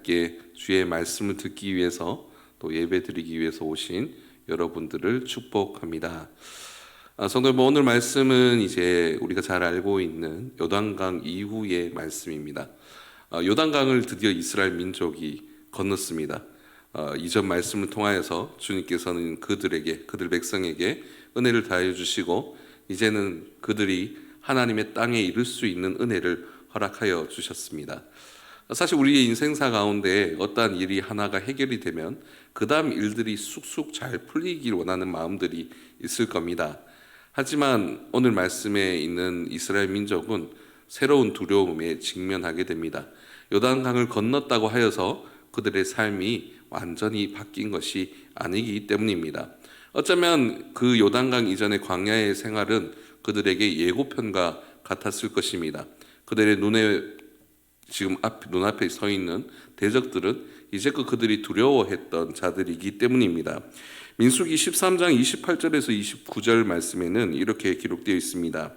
함께 주의 말씀을 듣기 위해서 또 예배드리기 위해서 오신 여러분들을 축복합니다. 성도 여러분, 오늘 말씀은 이제 우리가 잘 알고 있는 요단강 이후의 말씀입니다. 요단강을 드디어 이스라엘 민족이 건넜습니다. 이전 말씀을 통하여서 주님께서는 그들 백성에게 은혜를 다해 주시고 이제는 그들이 하나님의 땅에 이를 수 있는 은혜를 허락하여 주셨습니다. 사실 우리의 인생사 가운데 어떠한 일이 하나가 해결이 되면 그 다음 일들이 쑥쑥 잘 풀리길 원하는 마음들이 있을 겁니다. 하지만 오늘 말씀에 있는 이스라엘 민족은 새로운 두려움에 직면하게 됩니다. 요단강을 건넜다고 하여서 그들의 삶이 완전히 바뀐 것이 아니기 때문입니다. 어쩌면 그 요단강 이전의 광야의 생활은 그들에게 예고편과 같았을 것입니다. 그들의 지금 눈앞에 서 있는 대적들은 이제껏 그들이 두려워했던 자들이기 때문입니다. 민수기 13장 28절에서 29절 말씀에는 이렇게 기록되어 있습니다.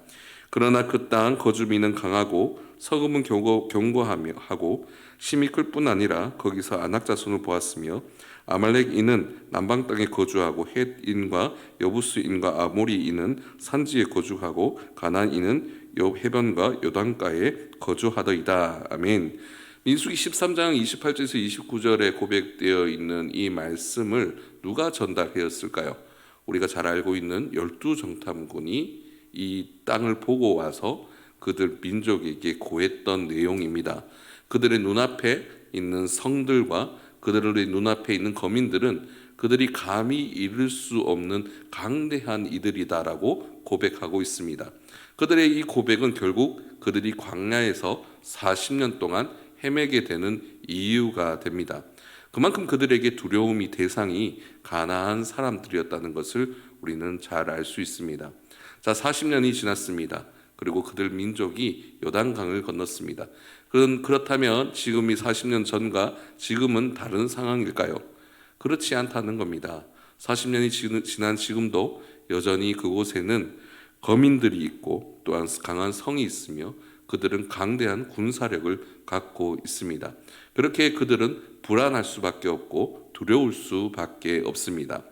그러나 그 땅 거주민은 강하고 서금은 견고하고 심이 클 뿐 아니라 거기서 아낙 자손을 보았으며 아말렉인은 남방 땅에 거주하고 헷인과 여부스인과 아모리인은 산지에 거주하고 가나안인은 해변과 요단가에 거주하더이다. 아멘. 민수기 13장 28절에서 29절에 고백되어 있는 이 말씀을 누가 전달하였을까요? 우리가 잘 알고 있는 12정탐군이 이 땅을 보고 와서 그들 민족에게 고했던 내용입니다. 그들의 눈앞에 있는 성들과 그들의 눈앞에 있는 거민들은 그들이 감히 이룰 수 없는 강대한 이들이다라고 고백하고 있습니다. 그들의 이 고백은 결국 그들이 광야에서 40년 동안 헤매게 되는 이유가 됩니다. 그만큼 그들에게 두려움이 대상이 가나안 사람들이었다는 것을 우리는 잘 알 수 있습니다. 자, 40년이 지났습니다. 그리고 그들 민족이 요단강을 건넜습니다. 그렇다면 지금이 40년 전과 지금은 다른 상황일까요? 그렇지 않다는 겁니다. 40년이 지난 지금도 여전히 그곳에는 거민들이 있고 또한 강한 성이 있으며 그들은 강대한 군사력을 갖고 있습니다. 그렇게 그들은 불안할 수밖에 없고 두려울 수밖에 없습니다.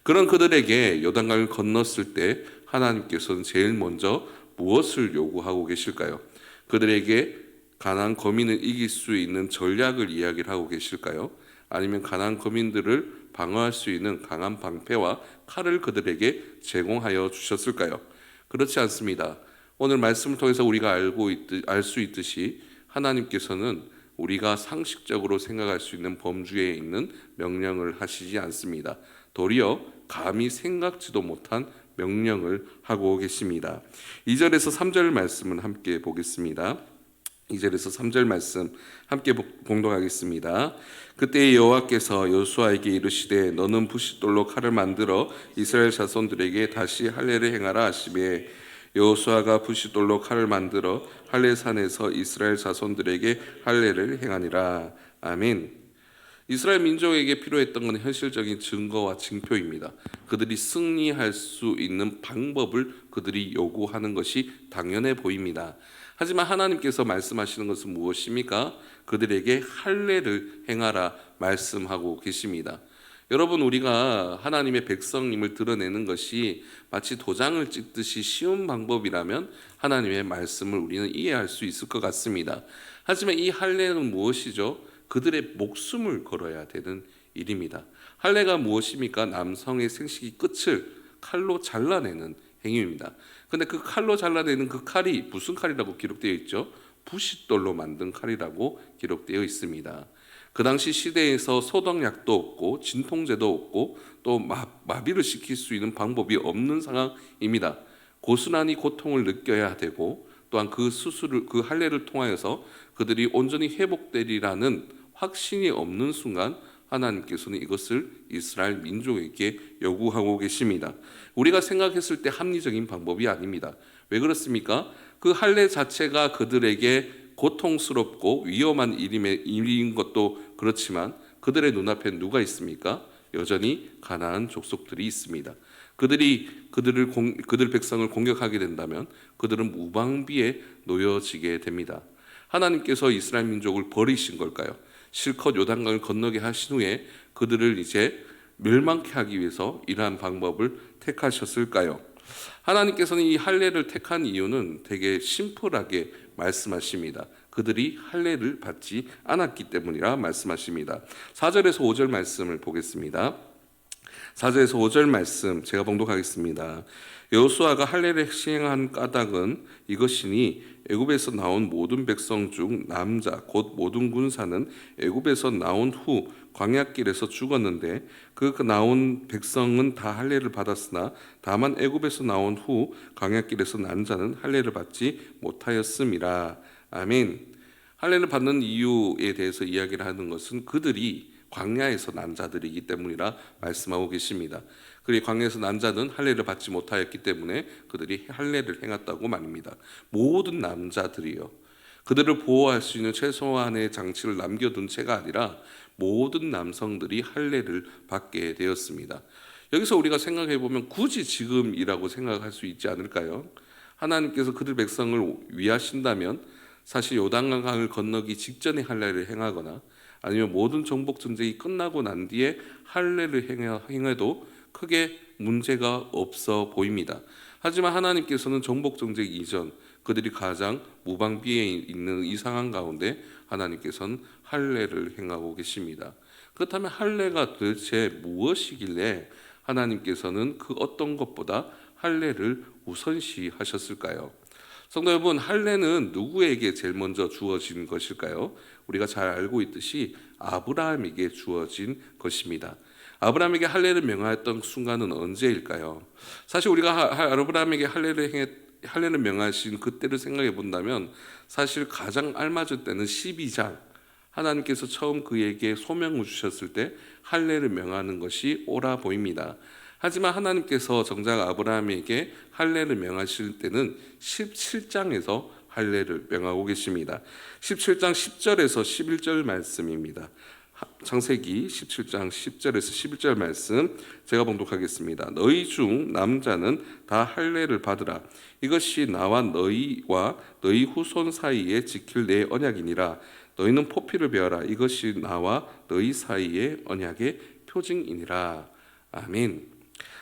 그런 그들에게 요단강을 건넜을 때 하나님께서는 제일 먼저 무엇을 요구하고 계실까요? 그들에게 가나안 거민을 이길 수 있는 전략을 이야기를 하고 계실까요? 아니면 가나안 거민들을 방어할 수 있는 강한 방패와 칼을 그들에게 제공하여 주셨을까요? 그렇지 않습니다. 오늘 말씀을 통해서 우리가 알 수 있듯이 하나님께서는 우리가 상식적으로 생각할 수 있는 범주에 있는 명령을 하시지 않습니다. 도리어 감히 생각지도 못한 명령을 하고 계십니다. 2절에서 3절 말씀을 함께 보겠습니다. 2절에서 3절 말씀 함께 봉독하겠습니다. 그때 여호와께서 여호수아에게 이르시되 너는 부싯돌로 칼을 만들어 이스라엘 자손들에게 다시 할례를 행하라 하시매 여호수아가 부싯돌로 칼을 만들어 할례산에서 이스라엘 자손들에게 할례를 행하니라. 아멘. 이스라엘 민족에게 필요했던 건 현실적인 증거와 징표입니다. 그들이 승리할 수 있는 방법을 그들이 요구하는 것이 당연해 보입니다. 하지만 하나님께서 말씀하시는 것은 무엇입니까? 그들에게 할례를 행하라 말씀하고 계십니다. 여러분, 우리가 하나님의 백성임을 드러내는 것이 마치 도장을 찍듯이 쉬운 방법이라면 하나님의 말씀을 우리는 이해할 수 있을 것 같습니다. 하지만 이 할례는 무엇이죠? 그들의 목숨을 걸어야 되는 일입니다. 할례가 무엇입니까? 남성의 생식기 끝을 칼로 잘라내는 행위입니다. 그런데 그 칼로 잘라내는 그 칼이 무슨 칼이라고 기록되어 있죠? 부싯돌로 만든 칼이라고 기록되어 있습니다. 그 당시 시대에서 소독약도 없고 진통제도 없고 또 마비를 시킬 수 있는 방법이 없는 상황입니다. 고스란히 고통을 느껴야 되고 또한 그 할례를 통하여서 그들이 온전히 회복되리라는 확신이 없는 순간 하나님께서는 이것을 이스라엘 민족에게 요구하고 계십니다. 우리가 생각했을 때 합리적인 방법이 아닙니다. 왜 그렇습니까? 그 할례 자체가 그들에게 고통스럽고 위험한 일인 것도 그렇지만 그들의 눈앞에 누가 있습니까? 여전히 가나안 족속들이 있습니다. 그들 백성을 공격하게 된다면 그들은 무방비에 놓여지게 됩니다. 하나님께서 이스라엘 민족을 버리신 걸까요? 실컷 요단강을 건너게 하신 후에 그들을 이제 멸망케 하기 위해서 이러한 방법을 택하셨을까요? 하나님께서는 이 할례를 택한 이유는 되게 심플하게 말씀하십니다. 그들이 할례를 받지 않았기 때문이라 말씀하십니다. 4절에서 5절 말씀을 보겠습니다. 4절에서 5절 말씀 제가 봉독하겠습니다. 여호수아가 할례를 시행한 까닭은 이것이니 애굽에서 나온 모든 백성 중 남자 곧 모든 군사는 애굽에서 나온 후 광야길에서 죽었는데 그 나온 백성은 다 할례를 받았으나 다만 애굽에서 나온 후 광야길에서 난 자는 할례를 받지 못하였음이라. 아멘. 할례를 받는 이유에 대해서 이야기를 하는 것은 그들이 광야에서 난 자들이기 때문이라 말씀하고 계십니다. 그리고 광야에서 난 자는 할례를 받지 못하였기 때문에 그들이 할례를 행했다고 말입니다. 모든 남자들이요, 그들을 보호할 수 있는 최소한의 장치를 남겨둔 채가 아니라 모든 남성들이 할례를 받게 되었습니다. 여기서 우리가 생각해 보면 굳이 지금이라고 생각할 수 있지 않을까요? 하나님께서 그들 백성을 위하신다면 사실 요단강을 건너기 직전에 할례를 행하거나 아니면 모든 정복 전쟁이 끝나고 난 뒤에 할례를 행해도 크게 문제가 없어 보입니다. 하지만 하나님께서는 정복 전쟁 이전 그들이 가장 무방비에 있는 이 상황 가운데 하나님께서는 할례를 행하고 계십니다. 그렇다면 할례가 도대체 무엇이길래 하나님께서는 그 어떤 것보다 할례를 우선시하셨을까요? 성도 여러분, 할례는 누구에게 제일 먼저 주어진 것일까요? 우리가 잘 알고 있듯이 아브라함에게 주어진 것입니다. 아브라함에게 할례를 명하였던 순간은 언제일까요? 사실 우리가 아브라함에게 할례를 명하신 그때를 생각해 본다면 사실 가장 알맞을 때는 12장, 하나님께서 처음 그에게 소명을 주셨을 때 할례를 명하는 것이 옳아 보입니다. 하지만 하나님께서 정작 아브라함에게 할례를 명하실 때는 17장에서 할례를 명하고 계십니다. 17장 10절에서 11절 말씀입니다. 창세기 17장 10절에서 11절 말씀 제가 봉독하겠습니다. 너희 중 남자는 다 할례를 받으라. 이것이 나와 너희와 너희 후손 사이에 지킬 내 언약이니라. 너희는 포피를 베어라. 이것이 나와 너희 사이의 언약의 표징이니라. 아멘.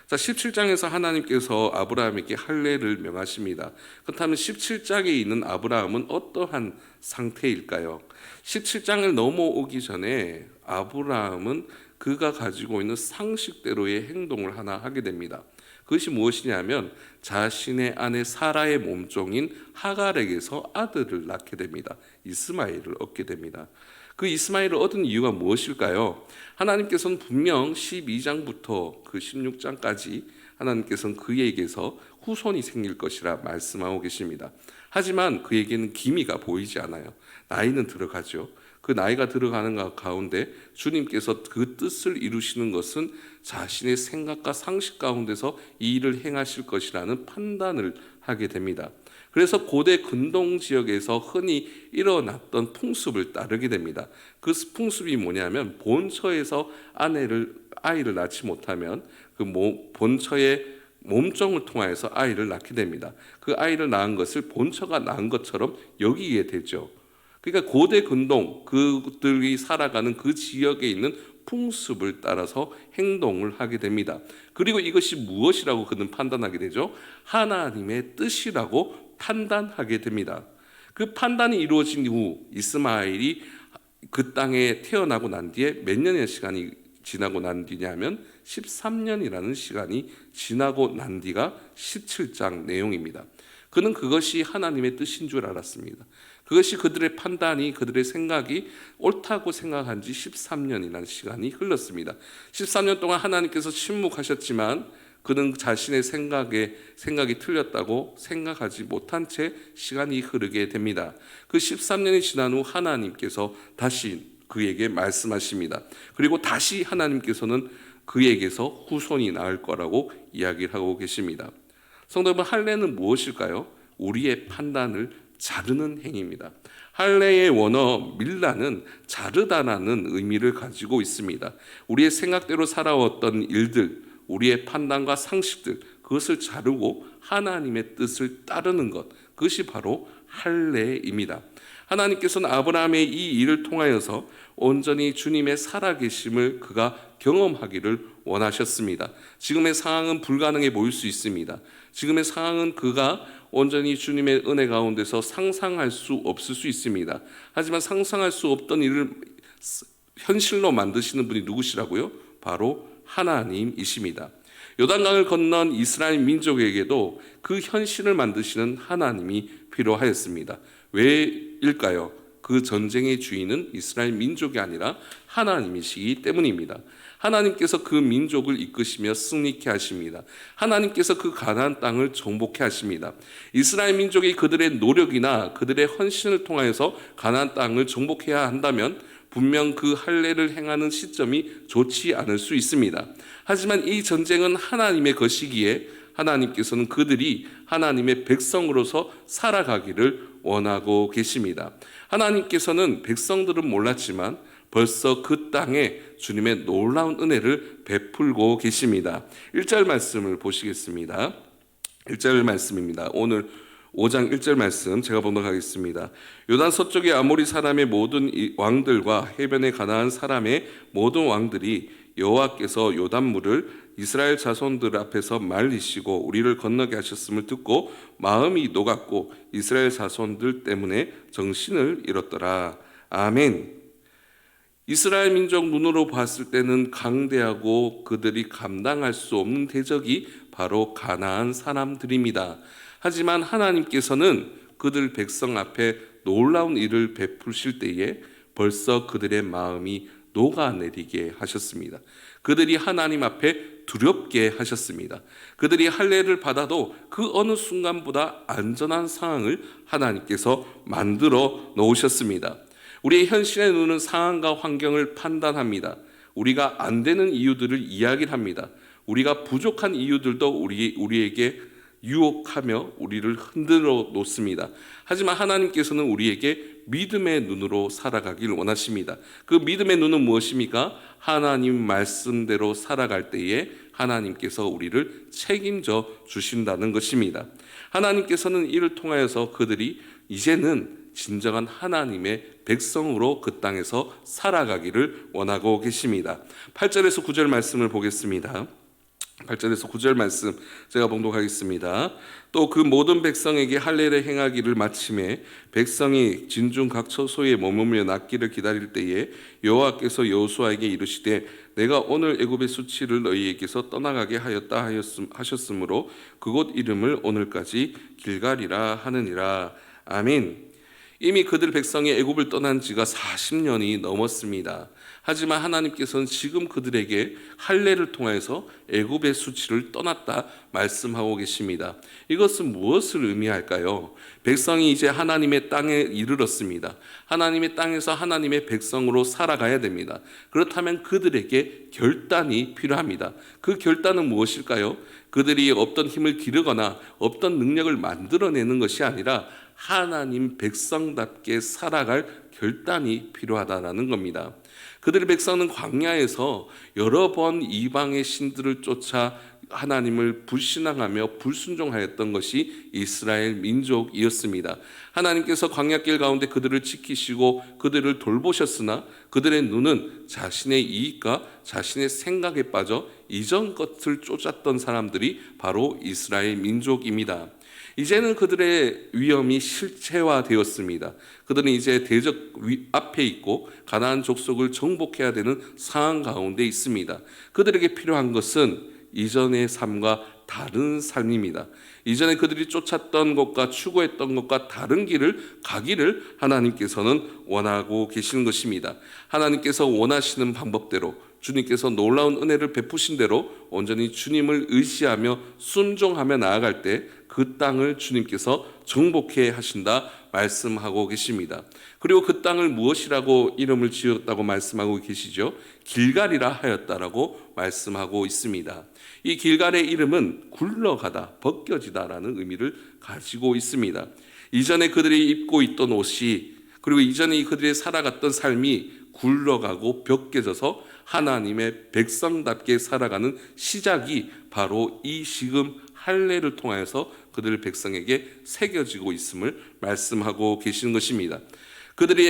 자, 17장에서 하나님께서 아브라함에게 할례를 명하십니다. 그렇다면 17장에 있는 아브라함은 어떠한 상태일까요? 17장을 넘어오기 전에 아브라함은 그가 가지고 있는 상식대로의 행동을 하나 하게 됩니다. 그것이 무엇이냐면 자신의 아내 사라의 몸종인 하갈에게서 아들을 낳게 됩니다. 이스마엘을 얻게 됩니다. 그 이스마엘을 얻은 이유가 무엇일까요? 하나님께서는 분명 12장부터 그 16장까지 하나님께서는 그에게서 후손이 생길 것이라 말씀하고 계십니다. 하지만 그에게는 기미가 보이지 않아요. 나이는 들어가죠. 그 나이가 들어가는 가운데 주님께서 그 뜻을 이루시는 것은 자신의 생각과 상식 가운데서 이 일을 행하실 것이라는 판단을 하게 됩니다. 그래서 고대 근동 지역에서 흔히 일어났던 풍습을 따르게 됩니다. 그 풍습이 뭐냐면 본처에서 아이를 낳지 못하면 그 본처의 몸종을 통하여서 아이를 낳게 됩니다. 그 아이를 낳은 것을 본처가 낳은 것처럼 여기게 되죠. 그러니까 고대 근동 그들이 살아가는 그 지역에 있는 풍습을 따라서 행동을 하게 됩니다. 그리고 이것이 무엇이라고 그는 판단하게 되죠? 하나님의 뜻이라고 판단하게 됩니다. 그 판단이 이루어진 후 이스마엘이 그 땅에 태어나고 난 뒤에 몇 년의 시간이 지나고 난 뒤냐면 13년이라는 시간이 지나고 난 뒤가 17장 내용입니다. 그는 그것이 하나님의 뜻인 줄 알았습니다. 그것이 그들의 판단이 그들의 생각이 옳다고 생각한 지 13년이라는 시간이 흘렀습니다. 13년 동안 하나님께서 침묵하셨지만 그는 자신의 생각이 틀렸다고 생각하지 못한 채 시간이 흐르게 됩니다. 그 13년이 지난 후 하나님께서 다시 그에게 말씀하십니다. 그리고 다시 하나님께서는 그에게서 후손이 나을 거라고 이야기를 하고 계십니다. 성도 여러분, 할례는 무엇일까요? 우리의 판단을 자르는 행위입니다. 할례의 원어 밀라는 자르다라는 의미를 가지고 있습니다. 우리의 생각대로 살아왔던 일들, 우리의 판단과 상식들, 그것을 자르고 하나님의 뜻을 따르는 것, 그것이 바로 할례입니다. 하나님께서는 아브라함의 이 일을 통하여서 온전히 주님의 살아계심을 그가 경험하기를 원하셨습니다. 지금의 상황은 불가능해 보일 수 있습니다. 지금의 상황은 그가 온전히 주님의 은혜 가운데서 상상할 수 없을 수 있습니다. 하지만 상상할 수 없던 일을 현실로 만드시는 분이 누구시라고요? 바로 하나님이십니다. 요단강을 건넌 이스라엘 민족에게도 그 현실을 만드시는 하나님이 필요하였습니다. 왜일까요? 그 전쟁의 주인은 이스라엘 민족이 아니라 하나님이시기 때문입니다. 하나님께서 그 민족을 이끄시며 승리케 하십니다. 하나님께서 그 가나안 땅을 정복케 하십니다. 이스라엘 민족이 그들의 노력이나 그들의 헌신을 통하여서 가나안 땅을 정복해야 한다면 분명 그 할례를 행하는 시점이 좋지 않을 수 있습니다. 하지만 이 전쟁은 하나님의 것이기에 하나님께서는 그들이 하나님의 백성으로서 살아가기를 원하고 계십니다. 하나님께서는 백성들은 몰랐지만 벌써 그 땅에 주님의 놀라운 은혜를 베풀고 계십니다. 1절 말씀을 보시겠습니다. 1절 말씀입니다. 오늘 5장 1절 말씀 제가 보도록 하겠습니다. 요단 서쪽의 아모리 사람의 모든 왕들과 해변에 가나안 사람의 모든 왕들이 여호와께서 요단물을 이스라엘 자손들 앞에서 말리시고 우리를 건너게 하셨음을 듣고 마음이 녹았고 이스라엘 자손들 때문에 정신을 잃었더라. 아멘. 이스라엘 민족 눈으로 봤을 때는 강대하고 그들이 감당할 수 없는 대적이 바로 가나안 사람들입니다. 하지만 하나님께서는 그들 백성 앞에 놀라운 일을 베푸실 때에 벌써 그들의 마음이 녹아내리게 하셨습니다. 그들이 하나님 앞에 두렵게 하셨습니다. 그들이 할례를 받아도 그 어느 순간보다 안전한 상황을 하나님께서 만들어 놓으셨습니다. 우리의 현실의 눈은 상황과 환경을 판단합니다. 우리가 안 되는 이유들을 이야기를 합니다. 우리가 부족한 이유들도 우리에게 유혹하며 우리를 흔들어 놓습니다. 하지만 하나님께서는 우리에게 믿음의 눈으로 살아가길 원하십니다. 그 믿음의 눈은 무엇입니까? 하나님 말씀대로 살아갈 때에 하나님께서 우리를 책임져 주신다는 것입니다. 하나님께서는 이를 통하여서 그들이 이제는 진정한 하나님의 백성으로 그 땅에서 살아가기를 원하고 계십니다. 8절에서 9절 말씀을 보겠습니다. 8절에서 9절 말씀 제가 봉독하겠습니다. 또 그 모든 백성에게 할례를 행하기를 마침에 백성이 진중 각 처소에 머무며 낫기를 기다릴 때에 여호와께서 여호수아에게 이르시되 내가 오늘 애굽의 수치를 너희에게서 떠나가게 하였다 하셨으므로 그곳 이름을 오늘까지 길갈이라 하느니라. 아멘. 이미 그들 백성이 애굽을 떠난 지가 40년이 넘었습니다. 하지만 하나님께서는 지금 그들에게 할례를 통해서 애굽의 수치를 떠났다 말씀하고 계십니다. 이것은 무엇을 의미할까요? 백성이 이제 하나님의 땅에 이르렀습니다. 하나님의 땅에서 하나님의 백성으로 살아가야 됩니다. 그렇다면 그들에게 결단이 필요합니다. 그 결단은 무엇일까요? 그들이 없던 힘을 기르거나 없던 능력을 만들어내는 것이 아니라 하나님 백성답게 살아갈 결단이 필요하다는 겁니다. 그들의 백성은 광야에서 여러 번 이방의 신들을 쫓아 하나님을 불신앙하며 불순종하였던 것이 이스라엘 민족이었습니다. 하나님께서 광야길 가운데 그들을 지키시고 그들을 돌보셨으나 그들의 눈은 자신의 이익과 자신의 생각에 빠져 이전 것을 쫓았던 사람들이 바로 이스라엘 민족입니다. 이제는 그들의 위험이 실체화되었습니다. 그들은 이제 대적 앞에 있고 가나안 족속을 정복해야 되는 상황 가운데 있습니다. 그들에게 필요한 것은 이전의 삶과 다른 삶입니다. 이전에 그들이 쫓았던 것과 추구했던 것과 다른 길을 가기를 하나님께서는 원하고 계시는 것입니다. 하나님께서 원하시는 방법대로 주님께서 놀라운 은혜를 베푸신 대로 온전히 주님을 의지하며 순종하며 나아갈 때 그 땅을 주님께서 정복해 하신다 말씀하고 계십니다. 그리고 그 땅을 무엇이라고 이름을 지었다고 말씀하고 계시죠? 길갈이라 하였다라고 말씀하고 있습니다. 이 길갈의 이름은 굴러가다, 벗겨지다라는 의미를 가지고 있습니다. 이전에 그들이 입고 있던 옷이 그리고 이전에 그들이 살아갔던 삶이 굴러가고 벗겨져서 하나님의 백성답게 살아가는 시작이 바로 이 지금 할례를 통하여서 그들 백성에게 새겨지고 있음을 말씀하고 계시는 것입니다. 그들이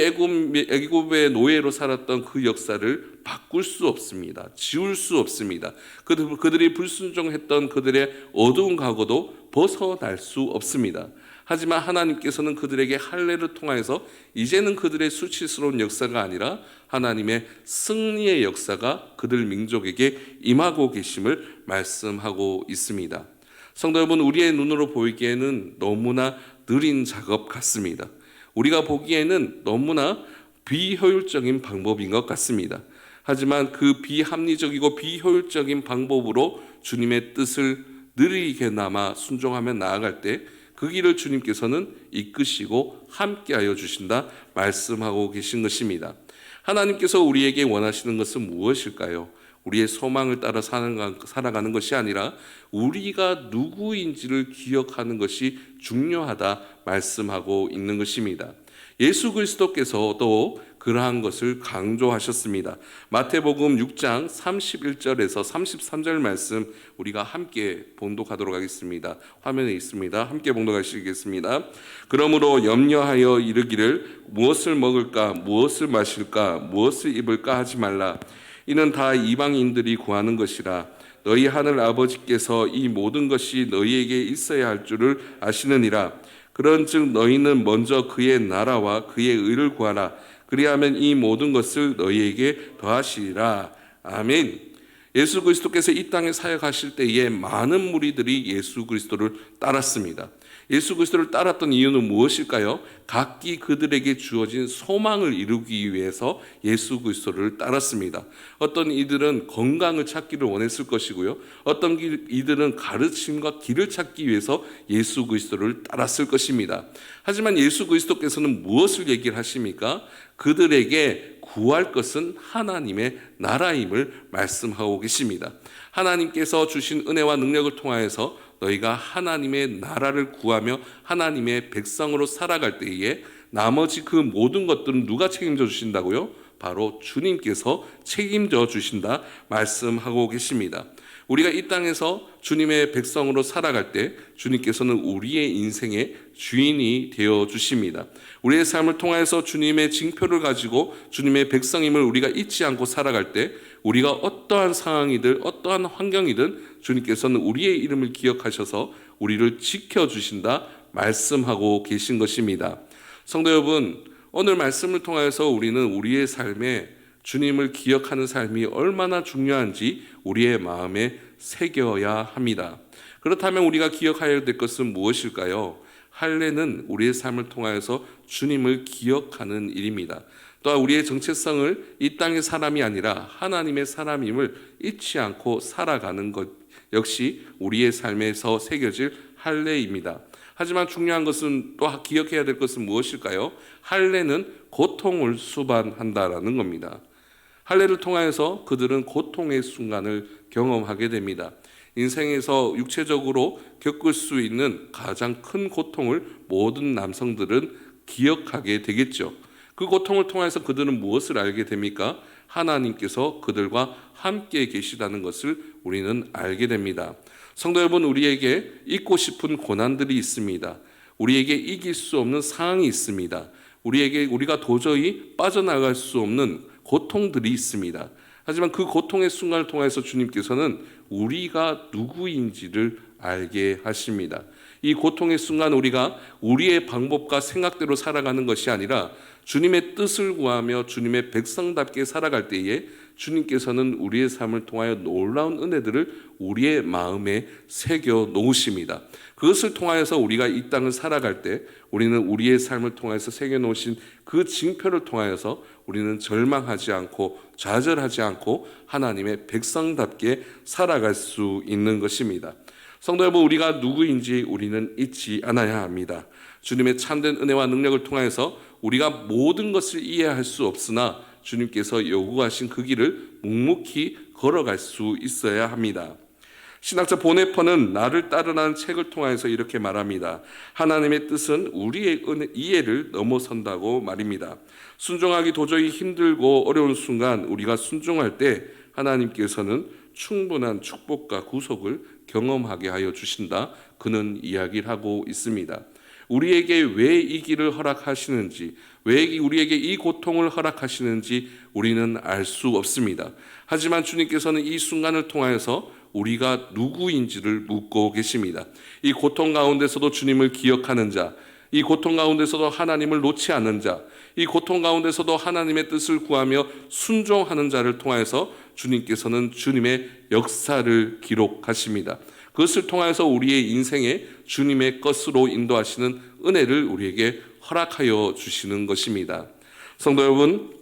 애굽의 노예로 살았던 그 역사를 바꿀 수 없습니다. 지울 수 없습니다. 그들이 불순종했던 그들의 어두운 과거도 벗어날 수 없습니다. 하지만 하나님께서는 그들에게 할례를 통하여서 이제는 그들의 수치스러운 역사가 아니라 하나님의 승리의 역사가 그들 민족에게 임하고 계심을 말씀하고 있습니다. 성도 여러분, 우리의 눈으로 보이기에는 너무나 느린 작업 같습니다. 우리가 보기에는 너무나 비효율적인 방법인 것 같습니다. 하지만 그 비합리적이고 비효율적인 방법으로 주님의 뜻을 느리게나마 순종하며 나아갈 때 그 길을 주님께서는 이끄시고 함께하여 주신다 말씀하고 계신 것입니다. 하나님께서 우리에게 원하시는 것은 무엇일까요? 우리의 소망을 따라 살아가는 것이 아니라 우리가 누구인지를 기억하는 것이 중요하다 말씀하고 있는 것입니다. 예수 그리스도께서도 그러한 것을 강조하셨습니다. 마태복음 6장 31절에서 33절 말씀 우리가 함께 봉독하도록 하겠습니다. 화면에 있습니다. 함께 봉독하시겠습니다. 그러므로 염려하여 이르기를 무엇을 먹을까, 무엇을 마실까, 무엇을 입을까 하지 말라. 이는 다 이방인들이 구하는 것이라. 너희 하늘 아버지께서 이 모든 것이 너희에게 있어야 할 줄을 아시느니라. 그런즉 너희는 먼저 그의 나라와 그의 의를 구하라. 그리하면 이 모든 것을 너희에게 더하시리라. 아멘. 예수 그리스도께서 이 땅에 사역하실 때에 많은 무리들이 예수 그리스도를 따랐습니다. 예수 그리스도를 따랐던 이유는 무엇일까요? 각기 그들에게 주어진 소망을 이루기 위해서 예수 그리스도를 따랐습니다. 어떤 이들은 건강을 찾기를 원했을 것이고요. 어떤 이들은 가르침과 길을 찾기 위해서 예수 그리스도를 따랐을 것입니다. 하지만 예수 그리스도께서는 무엇을 얘기를 하십니까? 그들에게 구할 것은 하나님의 나라임을 말씀하고 계십니다. 하나님께서 주신 은혜와 능력을 통하여서 너희가 하나님의 나라를 구하며 하나님의 백성으로 살아갈 때에 나머지 그 모든 것들은 누가 책임져 주신다고요? 바로 주님께서 책임져 주신다 말씀하고 계십니다. 우리가 이 땅에서 주님의 백성으로 살아갈 때 주님께서는 우리의 인생의 주인이 되어 주십니다. 우리의 삶을 통해서 주님의 징표를 가지고 주님의 백성임을 우리가 잊지 않고 살아갈 때 우리가 어떠한 상황이든 어떠한 환경이든 주님께서는 우리의 이름을 기억하셔서 우리를 지켜주신다 말씀하고 계신 것입니다. 성도 여러분, 오늘 말씀을 통해서 우리는 우리의 삶에 주님을 기억하는 삶이 얼마나 중요한지 우리의 마음에 새겨야 합니다. 그렇다면 우리가 기억해야 될 것은 무엇일까요? 할례는 우리의 삶을 통하여서 주님을 기억하는 일입니다. 또한 우리의 정체성을 이 땅의 사람이 아니라 하나님의 사람임을 잊지 않고 살아가는 것 역시 우리의 삶에서 새겨질 할례입니다. 하지만 중요한 것은 또 기억해야 될 것은 무엇일까요? 할례는 고통을 수반한다라는 겁니다. 할례를 통하여서 그들은 고통의 순간을 경험하게 됩니다. 인생에서 육체적으로 겪을 수 있는 가장 큰 고통을 모든 남성들은 기억하게 되겠죠. 그 고통을 통해서 그들은 무엇을 알게 됩니까? 하나님께서 그들과 함께 계시다는 것을 우리는 알게 됩니다. 성도 여러분, 우리에게 잊고 싶은 고난들이 있습니다. 우리에게 이길 수 없는 상황이 있습니다. 우리가 도저히 빠져나갈 수 없는 고통들이 있습니다. 하지만 그 고통의 순간을 통해서 주님께서는 우리가 누구인지를 알게 하십니다. 이 고통의 순간 우리가 우리의 방법과 생각대로 살아가는 것이 아니라 주님의 뜻을 구하며 주님의 백성답게 살아갈 때에 주님께서는 우리의 삶을 통하여 놀라운 은혜들을 우리의 마음에 새겨 놓으십니다. 그것을 통하여서 우리가 이 땅을 살아갈 때 우리는 우리의 삶을 통해서 새겨 놓으신 그 징표를 통하여서 우리는 절망하지 않고 좌절하지 않고 하나님의 백성답게 살아갈 수 있는 것입니다. 성도 여러분, 우리가 누구인지 우리는 잊지 않아야 합니다. 주님의 참된 은혜와 능력을 통해서 우리가 모든 것을 이해할 수 없으나 주님께서 요구하신 그 길을 묵묵히 걸어갈 수 있어야 합니다. 신학자 보네퍼는 나를 따르라는 책을 통해서 이렇게 말합니다. 하나님의 뜻은 우리의 이해를 넘어선다고 말입니다. 순종하기 도저히 힘들고 어려운 순간 우리가 순종할 때 하나님께서는 충분한 축복과 구속을 경험하게 하여 주신다. 그는 이야기를 하고 있습니다. 우리에게 왜 이 길을 허락하시는지, 왜 우리에게 이 고통을 허락하시는지 우리는 알 수 없습니다. 하지만 주님께서는 이 순간을 통하여서 우리가 누구인지를 묻고 계십니다. 이 고통 가운데서도 주님을 기억하는 자, 이 고통 가운데서도 하나님을 놓지 않는 자, 이 고통 가운데서도 하나님의 뜻을 구하며 순종하는 자를 통하여서 주님께서는 주님의 역사를 기록하십니다. 그것을 통하여서 우리의 인생에 주님의 것으로 인도하시는 은혜를 우리에게 허락하여 주시는 것입니다. 성도 여러분,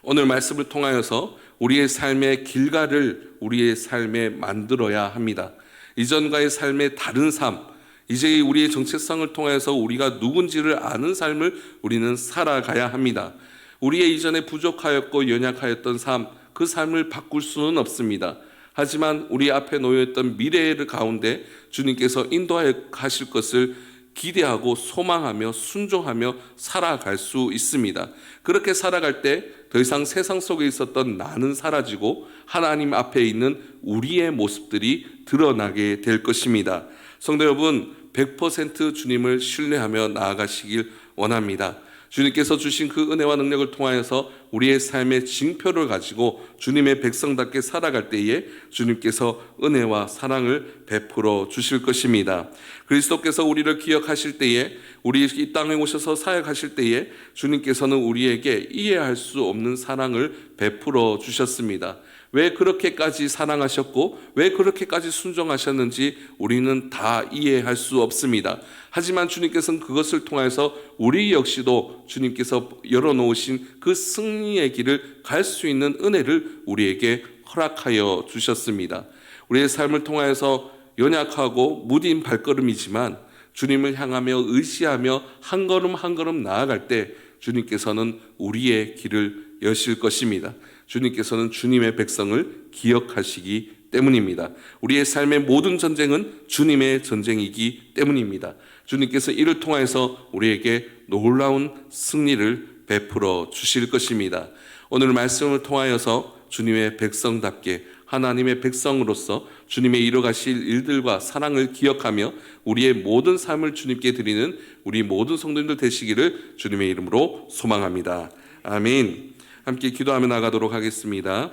오늘 말씀을 통하여서 우리의 삶의 길가를 우리의 삶에 만들어야 합니다. 이전과의 삶의 다른 삶, 이제 우리의 정체성을 통해서 우리가 누군지를 아는 삶을 우리는 살아가야 합니다. 우리의 이전에 부족하였고 연약하였던 삶, 그 삶을 바꿀 수는 없습니다. 하지만 우리 앞에 놓여있던 미래의 가운데 주님께서 인도하여 가실 것을 기대하고 소망하며 순종하며 살아갈 수 있습니다. 그렇게 살아갈 때 더 이상 세상 속에 있었던 나는 사라지고 하나님 앞에 있는 우리의 모습들이 드러나게 될 것입니다. 성도 여러분, 100% 주님을 신뢰하며 나아가시길 원합니다. 주님께서 주신 그 은혜와 능력을 통하여서 우리의 삶의 징표를 가지고 주님의 백성답게 살아갈 때에 주님께서 은혜와 사랑을 베풀어 주실 것입니다. 그리스도께서 우리를 기억하실 때에, 우리 이 땅에 오셔서 사역하실 때에 주님께서는 우리에게 이해할 수 없는 사랑을 베풀어 주셨습니다. 왜 그렇게까지 사랑하셨고 왜 그렇게까지 순종하셨는지 우리는 다 이해할 수 없습니다. 하지만 주님께서는 그것을 통해서 우리 역시도 주님께서 열어놓으신 그 승리의 길을 갈 수 있는 은혜를 우리에게 허락하여 주셨습니다. 우리의 삶을 통해서 연약하고 무딘 발걸음이지만 주님을 향하며 의지하며 한 걸음 한 걸음 나아갈 때 주님께서는 우리의 길을 여실 것입니다. 주님께서는 주님의 백성을 기억하시기 때문입니다. 우리의 삶의 모든 전쟁은 주님의 전쟁이기 때문입니다. 주님께서 이를 통해서 우리에게 놀라운 승리를 베풀어 주실 것입니다. 오늘 말씀을 통하여서 주님의 백성답게 하나님의 백성으로서 주님의 이뤄가실 일들과 사랑을 기억하며 우리의 모든 삶을 주님께 드리는 우리 모든 성도님들 되시기를 주님의 이름으로 소망합니다. 아멘. 함께 기도하며 나가도록 하겠습니다.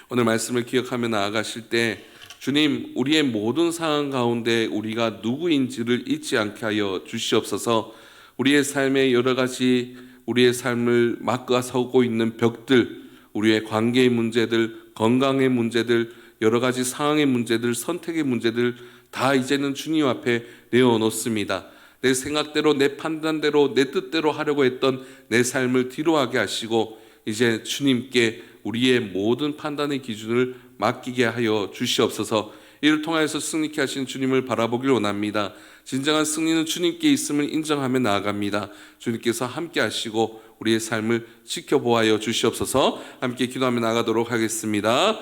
오늘 말씀을 기억하며 나아가실 때 주님, 우리의 모든 상황 가운데 우리가 누구인지를 잊지 않게 하여 주시옵소서. 우리의 삶의 여러 가지 우리의 삶을 막아서고 있는 벽들, 우리의 관계의 문제들, 건강의 문제들, 여러 가지 상황의 문제들, 선택의 문제들 다 이제는 주님 앞에 내어놓습니다. 내 생각대로, 내 판단대로, 내 뜻대로 하려고 했던 내 삶을 뒤로하게 하시고 이제 주님께 우리의 모든 판단의 기준을 맡기게 하여 주시옵소서. 이를 통하여서 승리케 하신 주님을 바라보길 원합니다. 진정한 승리는 주님께 있음을 인정하며 나아갑니다. 주님께서 함께 하시고 우리의 삶을 지켜보아여 주시옵소서. 함께 기도하며 나가도록 하겠습니다.